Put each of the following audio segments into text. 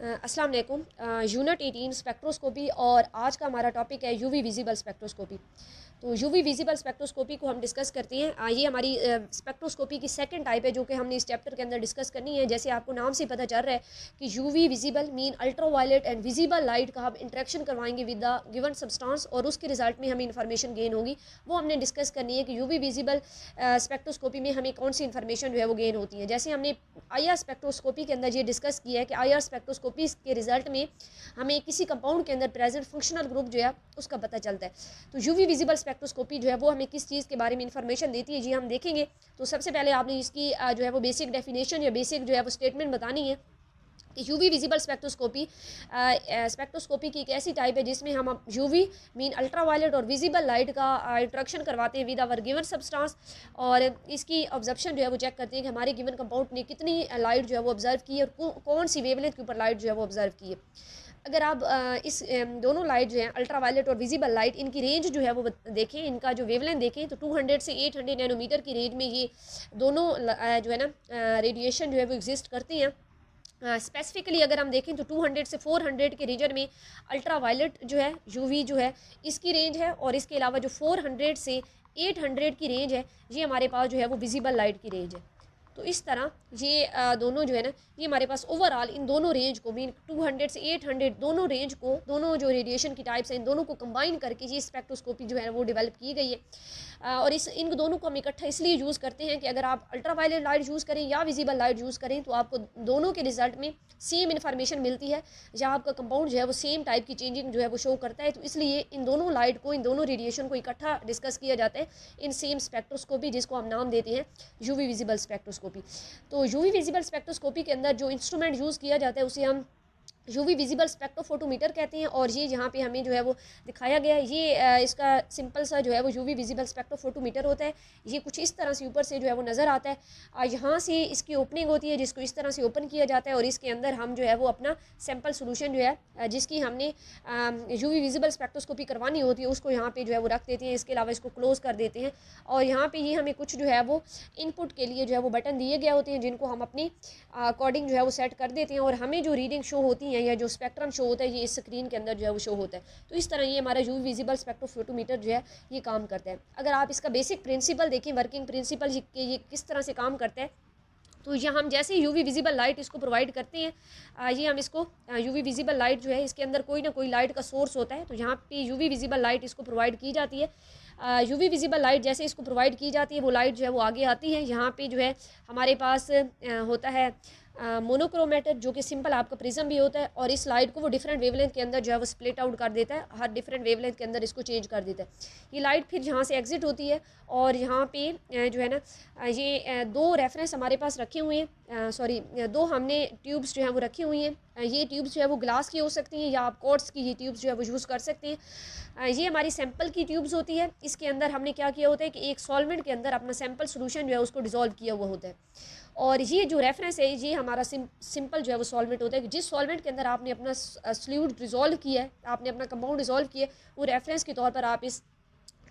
अस्सलाम वालेकुम। Unit 18 spectroscopy और आज का हमारा टॉपिक है यूवी विजिबल स्पेक्ट्रोस्कोपी। तो यूवी विजिबल स्पेक्ट्रोस्कोपी को हम डिस्कस करते हैं। ये हमारी स्पेक्ट्रोस्कोपी की सेकंड टाइप है जो कि हमने इस चैप्टर के अंदर डिस्कस करनी है। जैसे आपको नाम से पता चल रहा है कि UV visible mean ultraviolet and visible light का हम इंटरेक्शन करवाएंगे विद द गिवन सब्सटेंस और उसके रिजल्ट में हमें इन्फॉर्मेशन गेन होगी। वो हमने डिस्कस करनी है कि यूवी विजिबल स्पेक्ट्रोस्कोपी में हमें कौन सी इन्फॉर्मेशन जो है वो गेन होती है। जैसे हमने IR स्पेक्ट्रोस्कोपी के अंदर ये डिस्कस किया है कि IR स्पेक्ट्रोस्कोपी के रिजल्ट में हमें किसी कंपाउंड के अंदर प्रेजेंट फंक्शनल ग्रुप जो है उसका पता चलता है। तो यूवी विजिबल स्पेक्ट्रोस्कोपी जो है वो हमें किस चीज़ के बारे में इंफॉर्मेशन देती है, जी हम देखेंगे। तो सबसे पहले आपने इसकी जो है वो बेसिक डेफिनेशन या बेसिक जो है वो स्टेटमेंट बतानी है कि यूवी विजिबल स्पेक्ट्रोस्कोपी की एक ऐसी टाइप है जिसमें हम यूवी मीन अल्ट्रावायलेट और विजिबल लाइट का इंट्रैक्शन करवाते हैं विद आवर गिवन सब्सटेंस और इसकी ऑब्जर्प्शन जो है वो चेक करते हैं कि हमारे गिवन कंपाउंड ने कितनी लाइट जो है वो ऑब्जर्व की है और कौन सी वेवलेंथ के ऊपर लाइट जो है वो ऑब्जर्व की है। अगर आप इस दोनों लाइट जो है अल्ट्रावायलेट और विजिबल लाइट, इनकी रेंज जो है वो देखें, इनका जो वेवलेंथ देखें तो 200 से 800 नैनोमीटर की रेंज में ये दोनों जो है ना रेडिएशन जो है वो एग्जिस्ट करती हैं। स्पेसिफिकली अगर हम देखें तो 200 से 400 के रीजन में अल्ट्रावायलेट जो है यूवी जो है इसकी रेंज है और इसके अलावा जो 400 से 800 की रेंज है ये हमारे पास जो है वो विजिबल लाइट की रेंज है। तो इस तरह ये दोनों जो है ना ये हमारे पास ओवरऑल इन दोनों रेंज को मीन 200 से 800 दोनों रेंज को, दोनों जो रेडिएशन की टाइप्स हैं इन दोनों को कंबाइन करके ये स्पेक्ट्रोस्कोपी जो है वो डेवलप की गई है। और इन दोनों को हम इकट्ठा इसलिए यूज़ करते हैं कि अगर आप अल्ट्रावायलेट लाइट यूज़ करें या विजिबल लाइट यूज़ करें तो आपको दोनों के रिजल्ट में सेम इन्फॉर्मेशन मिलती है, जहाँ आपका कंपाउंड जो है वो सेम टाइप की चेंजिंग जो है वो शो करता है। तो इसलिए इन दोनों लाइट को, इन दोनों रेडिएशन को इकट्ठा डिस्कस किया जाता है इन सेम स्पेक्ट्रोस्कोपी, जिसको हम नाम देते हैं यूवी विजिबल स्पेक्ट्रोस्कोपी। तो यूवी विजिबल स्पेक्ट्रोस्कोपी के अंदर जो इंस्ट्रूमेंट यूज़ किया जाता है उसे हम यूवी विजिबल स्पेक्ट्रोफोटोमीटर कहते हैं। और ये यहाँ पे हमें जो है वो दिखाया गया है, ये इसका सिंपल सा जो है वो यूवी विजिबल स्पेक्ट्रोफोटोमीटर होता है। ये कुछ इस तरह से ऊपर से जो है वो नज़र आता है। यहाँ से इसकी ओपनिंग होती है जिसको इस तरह से ओपन किया जाता है और इसके अंदर हम जो है वो अपना सैम्पल सोल्यूशन जो है जिसकी हमने यूवी विजिबल स्पेक्ट्रोस्कोपी करवानी होती है उसको यहाँ पे जो है वो रख देते हैं। इसके अलावा इसको क्लोज कर देते हैं और यहाँ पे ये हमें कुछ जो है वो इनपुट के लिए जो है वो बटन दिए गए होते हैं जिनको हम अपनी अकॉर्डिंग जो है वो सेट कर देते हैं और हमें जो रीडिंग शो होती है या जो स्पेक्ट्रम शो होता है ये इस स्क्रीन के अंदर जो है वो शो होता है। तो इस तरह ये हमारा यूवी विजिबल स्पेक्ट्रोफोटोमीटर जो है ये काम करता है। अगर आप इसका बेसिक प्रिंसिपल देखें, वर्किंग प्रिंसिपल ये किस तरह से काम करता है, तो ये हम जैसे यूवी विजिबल लाइट इसको प्रोवाइड करते हैं, ये हम इसको यूवी विजिबल लाइट जो है इसके अंदर कोई ना कोई लाइट का सोर्स होता है। तो यहाँ पे यूवी विजिबल लाइट इसको प्रोवाइड की जाती है। यूवी विजिबल लाइट जैसे इसको प्रोवाइड की जाती है वो लाइट जो है वो आगे आती है। यहाँ पे जो है हमारे पास होता है मोनोक्रोमेटेड जो कि सिंपल आपका प्रिज्म भी होता है और इस लाइट को वो डिफरेंट वेवलेंथ के अंदर जो है वो स्प्लिट आउट कर देता है, हर डिफरेंट वेवलेंथ के अंदर इसको चेंज कर देता है। ये लाइट फिर यहाँ से एग्जिट होती है और यहाँ पे जो है ना ये दो रेफरेंस हमारे पास रखे हुए हैं, सॉरी दो हमने ट्यूब्स जो है वो रखी हुई हैं। ये ट्यूब्स जो है वो ग्लास की हो सकती हैं या आप क्वार्ट्ज की ये ट्यूब्स जो है वो यूज़ कर सकते हैं। ये हमारी सैंपल की ट्यूब्स होती है। इसके अंदर हमने क्या किया होता है कि एक सॉल्वेंट के अंदर अपना सैंपल सोल्यूशन जो है उसको डिज़ोल्व किया हुआ होता है और ये जो रेफरेंस है ये हमारा सिंपल जो है वो सॉल्वेंट होता है कि जिस सॉल्वेंट के अंदर आपने अपना सॉल्यूट डिज़ोल्व किया है, आपने अपना कंपाउंड डिज़ोल्व किया है, वो रेफरेंस के तौर पर आप इस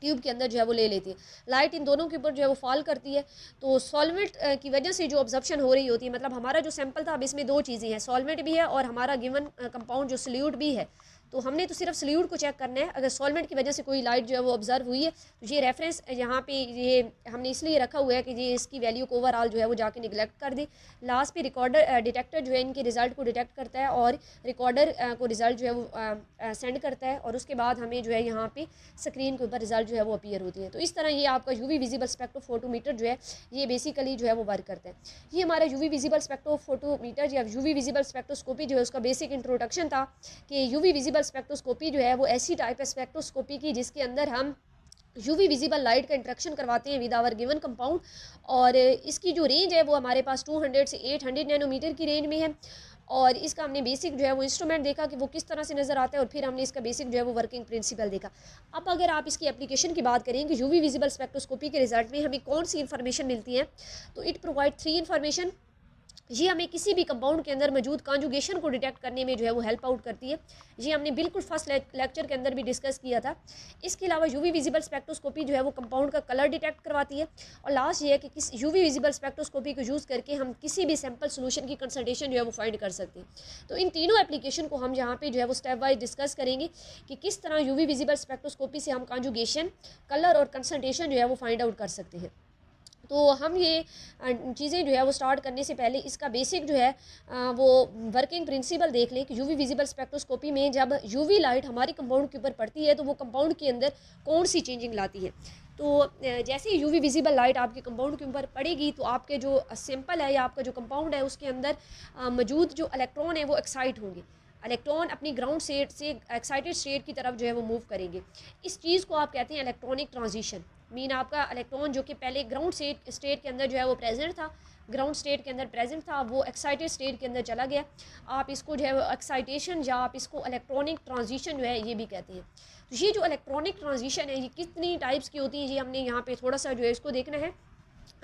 ट्यूब के अंदर जो है वो ले लेती है। लाइट इन दोनों के ऊपर जो है वो फॉल करती है। तो सॉल्वेंट की वजह से जो ऑब्जर्प्शन हो रही होती है, मतलब हमारा जो सैंपल था अब इसमें दो चीज़ें हैं, सॉल्वेंट भी है और हमारा गिवन कंपाउंड जो सॉल्यूट भी है। तो हमने तो सिर्फ सॉल्यूट को चेक करना है। अगर सॉल्वेंट की वजह से कोई लाइट जो है वो ऑब्जर्व हुई है तो ये रेफरेंस यहाँ पे ये हमने इसलिए रखा हुआ है कि ये इसकी वैल्यू को ओवरऑल जो है वो जाके निगलेक्ट कर दे। लास्ट पे रिकॉर्डर डिटेक्टर जो है इनके रिजल्ट को डिटेक्ट करता है और रिकॉर्डर को रिजल्ट जो है वो सेंड करता है और उसके बाद हमें जो है यहाँ पे स्क्रीन के ऊपर रिजल्ट जो है वो अपीयर होती है। तो इस तरह ये आपका यूवी विजिबल स्पेक्ट्रोफोटोमीटर जो है ये बेसिकली जो है वो वर्क करता है। ये हमारा यूवी विजिबल स्पेक्ट्रोफोटोमीटर या यूवी विजिबल स्पेक्ट्रोस्कोपी जो है उसका बेसिक इंट्रोडक्शन था कि यूवी विजिबल स्पेक्ट्रोस्कोपी जो है वो ऐसी टाइप है स्पेक्ट्रोस्कोपी की जिसके अंदर हम यूवी विजिबल लाइट का इंट्रैक्शन करवाते हैं विद आवर गिवन कंपाउंड और इसकी जो रेंज है वो हमारे पास 200 से 800 नैनोमीटर की रेंज में है। और इसका हमने बेसिक जो है वो इंस्ट्रूमेंट देखा कि वो किस तरह से नज़र आता है और फिर हमने इसका बेसिक जो है वो वर्किंग प्रिंसिपल देखा। अब अगर आप इसकी एप्लीकेशन की बात करें कि यूवी विजिबल स्पेक्ट्रोस्कोपी के रिजल्ट में हमें कौन सी इन्फॉर्मेशन मिलती है, तो इट प्रोवाइड 3 इन्फॉर्मेशन। ये हमें किसी भी कंपाउंड के अंदर मौजूद कॉन्जुगेशन को डिटेक्ट करने में जो है वो हेल्प आउट करती है। ये हमने बिल्कुल फर्स्ट लेक्चर के अंदर भी डिस्कस किया था। इसके अलावा यूवी विजिबल स्पेक्ट्रोस्कोपी जो है वो कंपाउंड का कलर डिटेक्ट करवाती है। और लास्ट ये है कि किस यूवी विजिबल स्पेक्ट्रोस्कोपी को यूज़ करके हम किसी भी सैम्पल सोल्यूशन की कंसंट्रेशन जो है वो फाइंड कर सकते हैं। तो इन तीनों एप्लीकेशन को हम यहाँ पे जो है वो स्टेप वाइज डिस्कस करेंगे कि किस तरह यूवी विजिबल स्पेक्ट्रोस्कोपी से हम कॉन्जुगेशन, कलर और कंसंट्रेशन जो है वो फाइंड आउट कर सकते हैं। तो हम ये चीज़ें जो है वो स्टार्ट करने से पहले इसका बेसिक जो है वो वर्किंग प्रिंसिपल देख लें कि यूवी विजिबल स्पेक्ट्रोस्कोपी में जब यूवी लाइट हमारी कंपाउंड के ऊपर पड़ती है तो वो कंपाउंड के अंदर कौन सी चेंजिंग लाती है। तो जैसे ही यूवी विजिबल लाइट आपके कंपाउंड के ऊपर पड़ेगी तो आपके जो सैंपल है या आपका जो कंपाउंड है उसके अंदर मौजूद जो इलेक्ट्रॉन है वो एक्साइट होंगे। इलेक्ट्रॉन अपनी ग्राउंड स्टेट से एक्साइटेड स्टेट की तरफ जो है वो मूव करेंगे। इस चीज़ को आप कहते हैं इलेक्ट्रॉनिक ट्रांजिशन। मीन आपका इलेक्ट्रॉन जो कि पहले ग्राउंड स्टेट के अंदर जो है वो प्रेजेंट था, ग्राउंड स्टेट के अंदर प्रेजेंट था, वो एक्साइटेड स्टेट के अंदर चला गया। आप इसको जो है वो एक्साइटेशन या आप इसको इलेक्ट्रॉनिक ट्रांजिशन जो है ये भी कहते हैं। तो ये जो इलेक्ट्रॉनिक ट्रांजिशन है ये कितनी टाइप्स की होती है ये हमने यहाँ पे थोड़ा सा जो है इसको देखना है।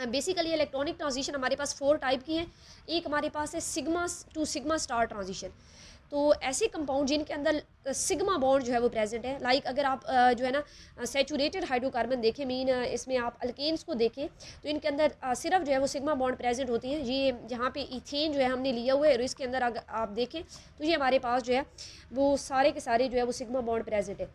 बेसिकली इलेक्ट्रॉनिक ट्रांजिशन हमारे पास 4 टाइप की हैं। एक हमारे पास है sigma to sigma star transition. तो ऐसे कंपाउंड जिनके अंदर सिग्मा बॉन्ड जो है वो प्रेजेंट है, लाइक अगर आप जो है ना सैचुरेटेड हाइड्रोकार्बन देखें, मीन इसमें आप अल्केन्स को देखें तो इनके अंदर सिर्फ जो है वो सिग्मा बॉन्ड प्रेजेंट होती हैं। ये यहाँ पे इथेन जो है हमने लिया हुआ है और इसके अंदर अगर आप देखें तो ये हमारे पास जो है वो सारे के सारे जो है वो सिग्मा बॉन्ड प्रेजेंट है।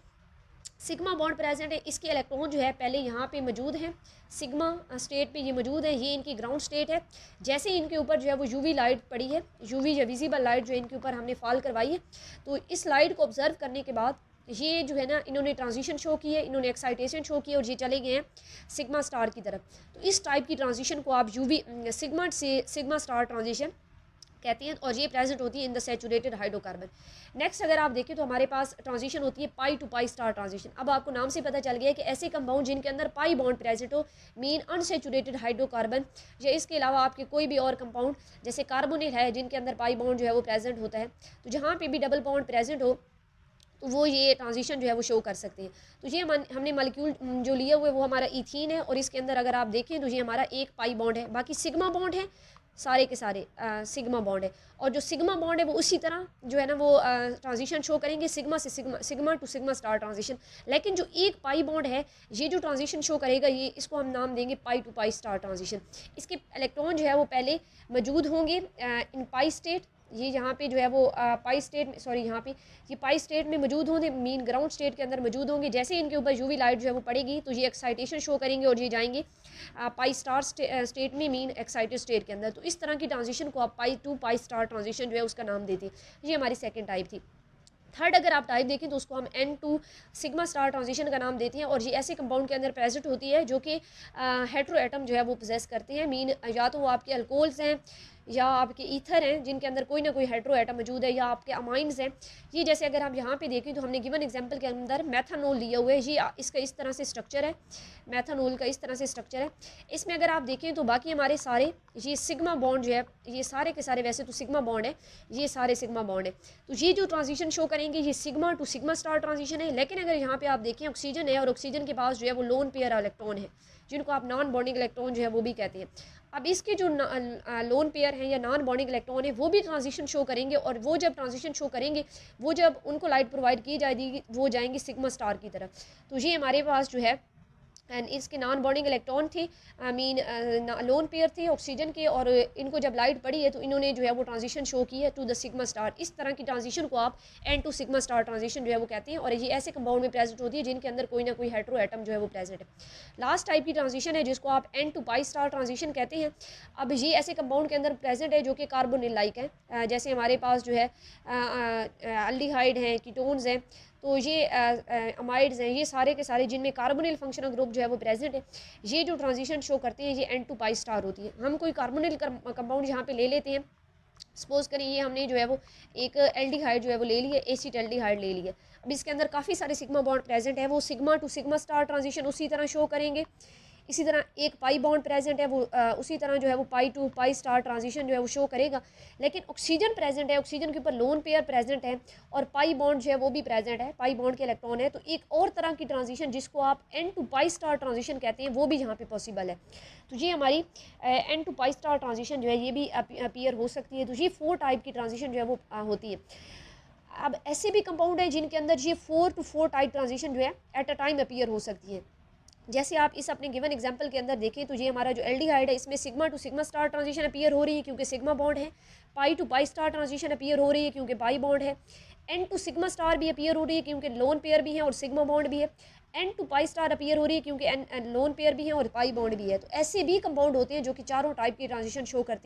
सिग्मा बॉन्ड प्रेजेंट है, इसके इलेक्ट्रॉन जो है पहले यहाँ पे मौजूद हैं, सिग्मा स्टेट पे ये मौजूद है, ये इनकी ग्राउंड स्टेट है। जैसे ही इनके ऊपर जो है वो यूवी लाइट पड़ी है, यूवी या विजिबल लाइट जो है इनके ऊपर हमने फॉल करवाई है, तो इस लाइट को ऑब्जर्व करने के बाद ये जो है ना इन्होंने ट्रांजिशन शो की है, इन्होंने एक्साइटेशन शो की है और ये चले गए हैं सिग्मा स्टार की तरफ। तो इस टाइप की ट्रांजिशन को आप यूवी सिग्मा से सिग्मा स्टार ट्रांजिशन कहती हैं और ये प्रेजेंट होती है in the saturated hydrocarbon. Next अगर आप देखें तो हमारे पास ट्रांजिशन होती है pi to pi star transition. अब आपको नाम से पता चल गया कि ऐसे कंपाउंड जिनके अंदर पाई बॉन्ड प्रेजेंट हो, मीन अनसैचुरेटेड हाइड्रोकार्बन, या इसके अलावा आपके कोई भी और कंपाउंड जैसे कार्बोनिल है जिनके अंदर पाई बॉन्ड जो है वो प्रेजेंट होता है, तो जहाँ पर भी डबल बॉन्ड प्रेजेंट हो तो वो ये ट्रांजिशन जो है वो शो कर सकते हैं। तो ये हमने मॉलिक्यूल जो लिया हुआ है वो हमारा इथीन है और इसके अंदर अगर आप देखें तो ये हमारा एक पाई बॉन्ड है, बाकी सिग्मा बॉन्ड है, सारे के सारे सिग्मा बॉन्ड है। और जो सिग्मा बॉन्ड है वो उसी तरह जो है ना वो ट्रांजिशन शो करेंगे सिग्मा से sigma to sigma star transition. लेकिन जो एक पाई बॉन्ड है ये जो ट्रांजिशन शो करेगा ये इसको हम नाम देंगे पाई टू पाई स्टार ट्रांजिशन। इसके इलेक्ट्रॉन जो है वो पहले मौजूद होंगे इन पाई स्टेट, ये यहाँ पे जो है वो पाई स्टेट सॉरी यहाँ पे ये पाई स्टेट में मौजूद होंगे, मीन ग्राउंड स्टेट के अंदर मौजूद होंगे। जैसे इनके ऊपर यूवी लाइट जो है वो पड़ेगी तो ये एक्साइटेशन शो करेंगे और ये जाएंगे पाई स्टार स्टेट में, मीन एक्साइटेड स्टेट के अंदर। तो इस तरह की ट्रांजिशन को आप पाई टू पाई स्टार ट्रांजिशन जो है उसका नाम देते हैं। ये हमारी सेकेंड टाइप थी। थर्ड अगर आप टाइप देखें तो उसको हम n to sigma star transition का नाम देते हैं और ये ऐसे कंपाउंड के अंदर प्रेजेंट होती है जो कि हेट्रो एटम जो है वो पोजेस करते हैं, मीन या तो वो आपके अल्कोहल्स हैं या आपके ईथर हैं जिनके अंदर कोई ना कोई हेट्रो एटम मौजूद है, या आपके अमाइंस हैं। ये जैसे अगर हम यहाँ पे देखें तो हमने गिवन एग्जांपल के अंदर मेथनॉल लिया हुआ है, ये इसका इस तरह से स्ट्रक्चर है, मेथनॉल का इस तरह से स्ट्रक्चर है। इसमें अगर आप देखें तो बाकी हमारे सारे ये सिग्मा बॉन्ड जो है ये सारे के सारे वैसे तो सिग्मा बॉन्ड है, ये सारे सिग्मा बॉन्ड है। तो ये जो ट्रांजिशन शो करेंगे ये sigma to sigma star transition है। लेकिन अगर यहाँ पे आप देखें ऑक्सीजन है और ऑक्सीजन के पास जो है वो लोन पेयर इलेक्ट्रॉन है जिनको आप नॉन बॉन्डिंग इलेक्ट्रॉन जो है वो भी कहते हैं। अब इसके जो लोन पेयर हैं या नॉन बॉन्डिंग इलेक्ट्रॉन है वो भी ट्रांजिशन शो करेंगे और वो जब ट्रांजिशन शो करेंगे वो जब उनको लाइट प्रोवाइड की जाएगी वो जाएंगे सिग्मा स्टार की तरफ। तो ये हमारे पास जो है एंड इसके नॉन बॉन्डिंग इलेक्ट्रॉन थे, आई मीन लोन पेयर थे ऑक्सीजन के, और इनको जब लाइट पड़ी है तो इन्होंने जो है वो ट्रांजिशन शो की है टू द सिग्मा स्टार। इस तरह की ट्रांजिशन को आप n to sigma star transition जो है वो कहते हैं और ये ऐसे कंपाउंड में प्रेजेंट होती है जिनके अंदर कोई ना कोई हेट्रो एटम जो है वो प्रेजेंट है। लास्ट टाइप की ट्रांजिशन है जिसको आप n to pi star transition कहते हैं। अब ये ऐसे कंपाउंड के अंदर प्रेजेंट है जो कि कार्बोनिल लाइक है, जैसे हमारे पास जो है अल्डिहाइड हैं, कीटोन्स हैं, तो ये अमाइड्स हैं, ये सारे के सारे जिनमें कार्बोनिल फंक्शनल ग्रुप जो है वो प्रेजेंट है। ये जो ट्रांजिशन शो करते हैं ये एन टू पाई स्टार होती है। हम कोई कार्बोनिल कंपाउंड यहाँ पे ले लेते हैं, सपोज करिए ये हमने जो है वो एक एल्डिहाइड जो है वो ले लिया, एसिड एल्डिहाइड ले लिया। अब इसके अंदर काफ़ी सारे सिग्मा बॉन्ड प्रेजेंट है, वो sigma to sigma star transition उसी तरह शो करेंगे। इसी तरह एक पाई बॉन्ड प्रेजेंट है, वो उसी तरह जो है वो पाई टू पाई स्टार ट्रांजिशन जो है वो शो करेगा। लेकिन ऑक्सीजन प्रेजेंट है, ऑक्सीजन के ऊपर लोन पेयर प्रेजेंट है और पाई बॉन्ड जो है वो भी प्रेजेंट है, पाई बॉन्ड के इलेक्ट्रॉन है, तो एक और तरह की ट्रांजिशन जिसको आप n to pi star transition कहते हैं वो भी यहाँ पे पॉसिबल है। तो ये हमारी n to pi star transition जो है ये भी अपीयर हो सकती है। तो ये 4 टाइप की ट्रांजिशन जो है वो होती है। अब ऐसे भी कंपाउंड हैं जिनके अंदर ये 4 टू 4 टाइप ट्रांजिशन जो है एट अ टाइम अपीयर हो सकती है। जैसे आप इस अपने गिवन एग्जांपल के अंदर देखें तो ये हमारा जो एल्डिहाइड है इसमें sigma to sigma star transition appear हो रही है क्योंकि सिग्मा बॉन्ड है, pi to pi star transition appear हो रही है क्योंकि पाई बॉन्ड है, एन टू सिग्मा स्टार भी अपीयर हो रही है क्योंकि लोन पेयर भी है और सिग्मा बॉन्ड भी है, n to pi star appear हो रही है क्योंकि एन लोन पेयर भी है और पाई बॉन्ड भी है। तो ऐसे भी कंपाउंड होते हैं जो कि चारों टाइप की ट्रांजिशन शो करती है।